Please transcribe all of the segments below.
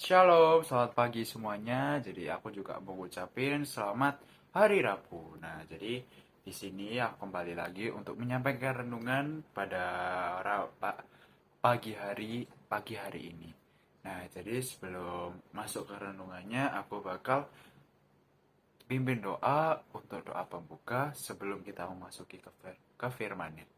Shalom, selamat pagi semuanya. Jadi aku juga mau ngucapin selamat Hari Rabu. Nah, jadi di sini aku kembali lagi untuk menyampaikan renungan pada pagi hari ini. Nah, jadi sebelum masuk ke renungannya, aku bakal pimpin doa untuk doa pembuka sebelum kita memasuki ke firman-Nya.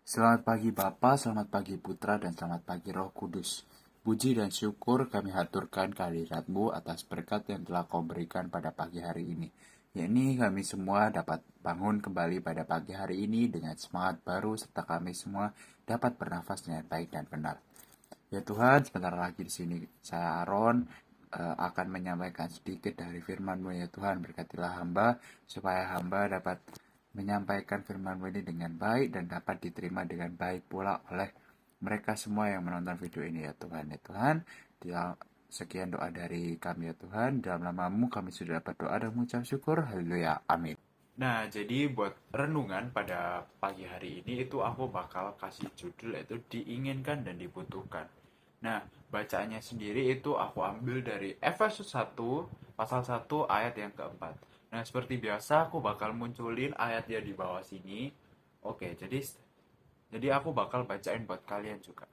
Selamat pagi Bapa, selamat pagi Putra, dan selamat pagi Roh Kudus. Puji dan syukur kami haturkan kehadirat-Mu atas berkat yang telah Kau berikan pada pagi hari ini. Yakni kami semua dapat bangun kembali pada pagi hari ini dengan semangat baru serta kami semua dapat bernafas dengan baik dan benar. Ya Tuhan, sebentar lagi di sini saya Aaron akan menyampaikan sedikit dari firman-Mu ya Tuhan. Berkatilah hamba supaya hamba dapat menyampaikan firman-Mu ini dengan baik dan dapat diterima dengan baik pula oleh mereka semua yang menonton video ini ya Tuhan. Ya Tuhan, sekian doa dari kami ya Tuhan. Dalam nama-Mu kami sudah dapat doa dan mengucap syukur. Haleluya. Amin. Nah, jadi buat renungan pada pagi hari ini itu aku bakal kasih judul yaitu diinginkan dan dibutuhkan. Nah, bacaannya sendiri itu aku ambil dari Efesus 1 pasal 1 ayat yang keempat. Nah, seperti biasa aku bakal munculin ayatnya di bawah sini. Oke, jadi aku bakal bacain buat kalian juga.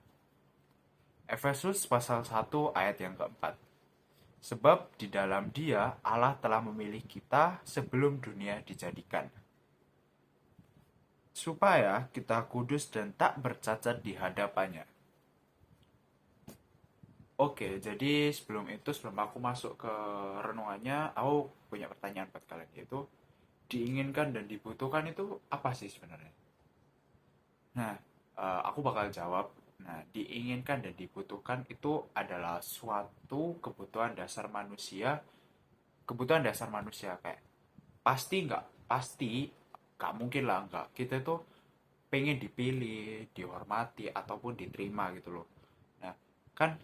Efesus pasal 1 ayat yang keempat. Sebab di dalam Dia Allah telah memilih kita sebelum dunia dijadikan, supaya kita kudus dan tak bercacat di hadapannya. Oke, jadi sebelum aku masuk ke renungannya, aku punya pertanyaan buat kalian, yaitu diinginkan dan dibutuhkan itu apa sih sebenarnya? Nah, aku bakal jawab. Nah, diinginkan dan dibutuhkan itu adalah suatu kebutuhan dasar manusia kayak pasti nggak mungkin lah nggak kita itu pengen dipilih, dihormati ataupun diterima gitu loh. Nah, kan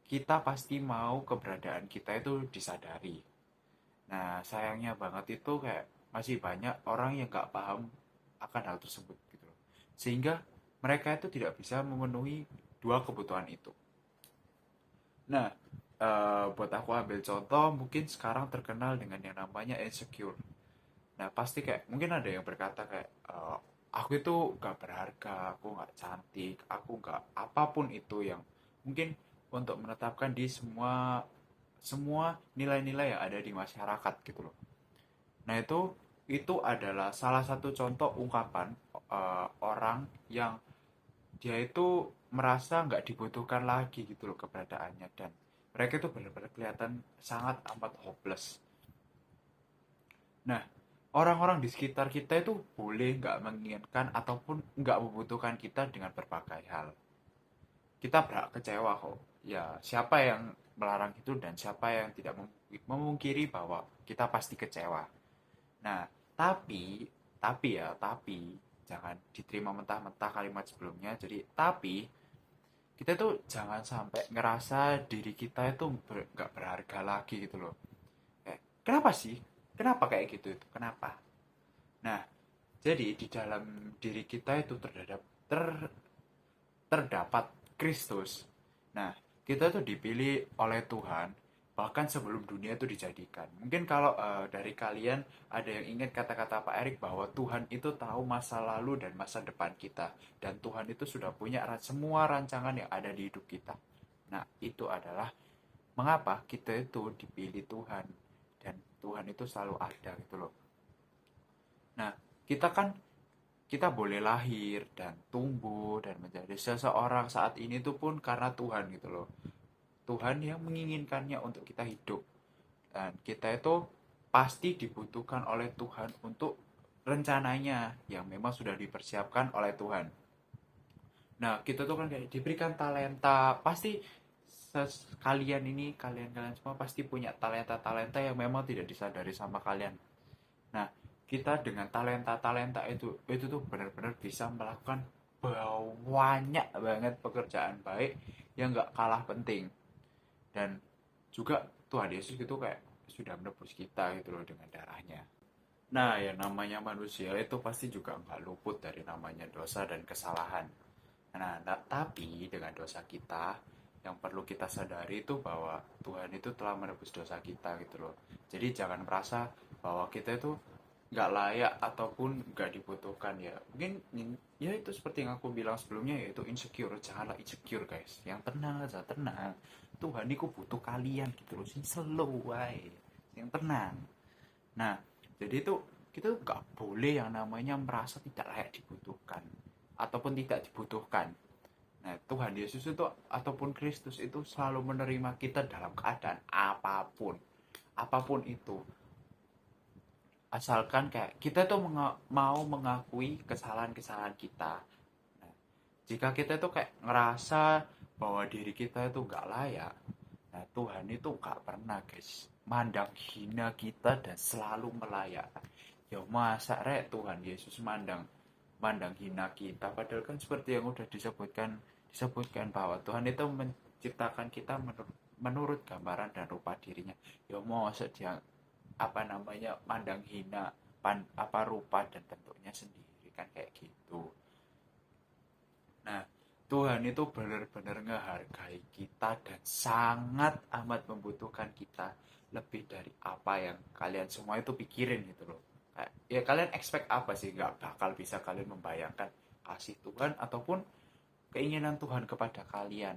kita pasti mau keberadaan kita itu disadari. Nah, sayangnya banget itu kayak masih banyak orang yang nggak paham akan hal tersebut gitu loh. Sehingga mereka itu tidak bisa memenuhi dua kebutuhan itu. Nah, buat aku ambil contoh, mungkin sekarang terkenal dengan yang namanya insecure. Nah, pasti kayak mungkin ada yang berkata kayak aku itu gak berharga, aku gak cantik, aku gak apapun itu yang mungkin untuk menetapkan di semua semua nilai-nilai yang ada di masyarakat gitu loh. Nah, itu adalah salah satu contoh ungkapan orang yang dia itu merasa nggak dibutuhkan lagi gitu loh keberadaannya, dan mereka itu benar-benar kelihatan sangat amat hopeless. Nah, orang-orang di sekitar kita itu boleh nggak menginginkan ataupun nggak membutuhkan kita dengan berbagai hal. Kita berhak kecewa kok. Ya, siapa yang melarang itu dan siapa yang tidak memungkiri bahwa kita pasti kecewa. Nah, tapi jangan diterima mentah-mentah kalimat sebelumnya. Jadi, tapi kita tuh jangan sampai ngerasa diri kita itu nggak berharga lagi gitu loh. Kenapa sih? Kenapa kayak gitu itu? Kenapa? Nah, jadi di dalam diri kita itu terdapat Kristus. Nah, kita tuh dipilih oleh Tuhan bahkan sebelum dunia itu dijadikan. Mungkin kalau dari kalian ada yang ingat kata-kata Pak Erik bahwa Tuhan itu tahu masa lalu dan masa depan kita, dan Tuhan itu sudah punya semua rancangan yang ada di hidup kita. Nah, itu adalah mengapa kita itu dipilih Tuhan, dan Tuhan itu selalu ada gitu loh. Nah, kita kan kita boleh lahir dan tumbuh dan menjadi seseorang saat ini tuh pun karena Tuhan gitu loh. Tuhan yang menginginkannya untuk kita hidup. Dan kita itu pasti dibutuhkan oleh Tuhan untuk rencananya yang memang sudah dipersiapkan oleh Tuhan. Nah, kita tuh kan kayak diberikan talenta. Pasti kalian semua pasti punya talenta-talenta yang memang tidak disadari sama kalian. Nah, kita dengan talenta-talenta itu tuh benar-benar bisa melakukan banyak banget pekerjaan baik yang nggak kalah penting. Dan juga Tuhan Yesus itu kayak sudah menebus kita gitu loh dengan darahnya. Nah, yang namanya manusia itu pasti juga nggak luput dari namanya dosa dan kesalahan. Tapi dengan dosa kita, yang perlu kita sadari itu bahwa Tuhan itu telah menebus dosa kita gitu loh. Jadi jangan merasa bahwa kita itu nggak layak ataupun nggak dibutuhkan ya. Mungkin ya itu seperti yang aku bilang sebelumnya, yaitu insecure. Janganlah insecure guys. Yang tenang aja, tenang. Tuhan itu butuh kalian gitu loh. Sing slow wae. Yang tenang. Nah, jadi itu kita tuh nggak boleh yang namanya merasa tidak layak dibutuhkan ataupun tidak dibutuhkan. Nah, Tuhan Yesus itu ataupun Kristus itu selalu menerima kita dalam keadaan apapun. Apapun itu. Asalkan kayak kita tuh mau mengakui kesalahan-kesalahan kita. Nah, jika kita tuh kayak ngerasa bahwa diri kita itu nggak layak, nah Tuhan itu nggak pernah guys mandang hina kita dan selalu melayakkan. Ya masa rek Tuhan Yesus mandang mandang hina kita, padahal kan seperti yang udah disebutkan bahwa Tuhan itu menciptakan kita menurut gambaran dan rupa dirinya. Ya masa dia mandang hina rupa dan bentuknya sendiri, kan kayak gitu. Nah, Tuhan itu benar-benar ngehargai kita dan sangat amat membutuhkan kita lebih dari apa yang kalian semua itu pikirin gitu loh. Ya kalian expect apa sih? Nggak bakal bisa kalian membayangkan kasih Tuhan ataupun keinginan Tuhan kepada kalian.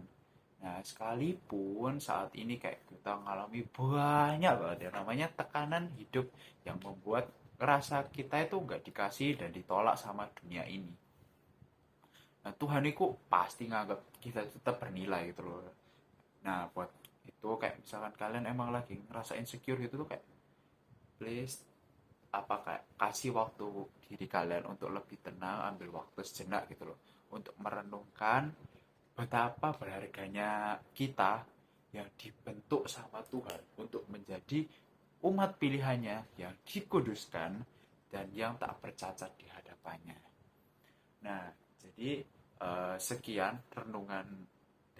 Nah, sekalipun saat ini kayak kita mengalami banyak banget ya namanya tekanan hidup yang membuat ngerasa kita itu nggak dikasih dan ditolak sama dunia ini. Nah, Tuhan itu pasti nganggap kita tetap bernilai gitu loh. Nah, buat itu kayak misalkan kalian emang lagi ngerasa insecure gitu tuh, kayak please kayak kasih waktu diri kalian untuk lebih tenang, ambil waktu sejenak gitu loh untuk merenungkan betapa berharganya kita yang dibentuk sama Tuhan untuk menjadi umat pilihannya yang dikuduskan dan yang tak bercacat di hadapannya. Nah, jadi sekian renungan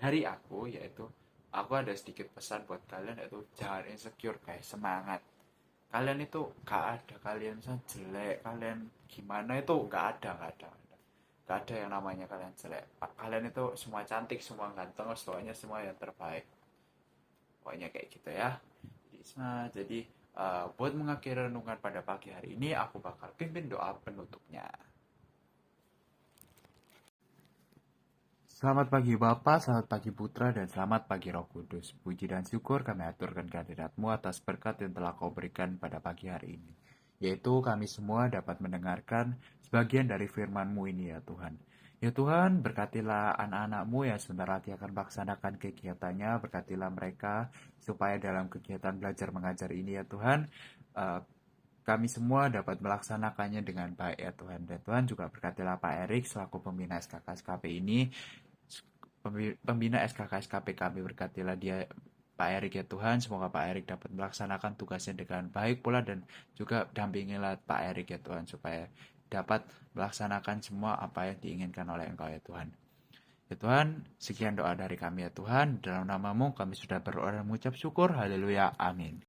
dari aku, yaitu aku ada sedikit pesan buat kalian, yaitu jangan insecure guys, semangat. Kalian itu gak ada kalian jelek, kalian gimana itu gak ada yang namanya kalian jelek. Kalian itu semua cantik, semua ganteng, semuanya semua yang terbaik. Pokoknya kayak gitu ya. Jadi buat mengakhiri renungan pada pagi hari ini, aku bakal pimpin doa penutupnya. Selamat pagi Bapa, selamat pagi Putra, dan selamat pagi Roh Kudus. Puji dan syukur kami aturkan kehadirat-Mu atas berkat yang telah Kau berikan pada pagi hari ini. Yaitu kami semua dapat mendengarkan sebagian dari firman-Mu ini ya Tuhan. Ya Tuhan, berkatilah anak-anak-Mu yang sebentar lagi akan melaksanakan kegiatannya. Berkatilah mereka supaya dalam kegiatan belajar mengajar ini ya Tuhan, kami semua dapat melaksanakannya dengan baik ya Tuhan. Dan Tuhan juga berkatilah Pak Erik selaku pembina SKK-SKP ini. Pembina SKK-SKP kami, berkatilah dia Pak Erik ya Tuhan. Semoga Pak Erik dapat melaksanakan tugasnya dengan baik pula, dan juga dampingilah Pak Erik ya Tuhan supaya dapat melaksanakan semua apa yang diinginkan oleh Engkau ya Tuhan. Ya Tuhan, sekian doa dari kami ya Tuhan. Dalam nama-Mu kami sudah berdoa dan mengucap syukur. Haleluya. Amin.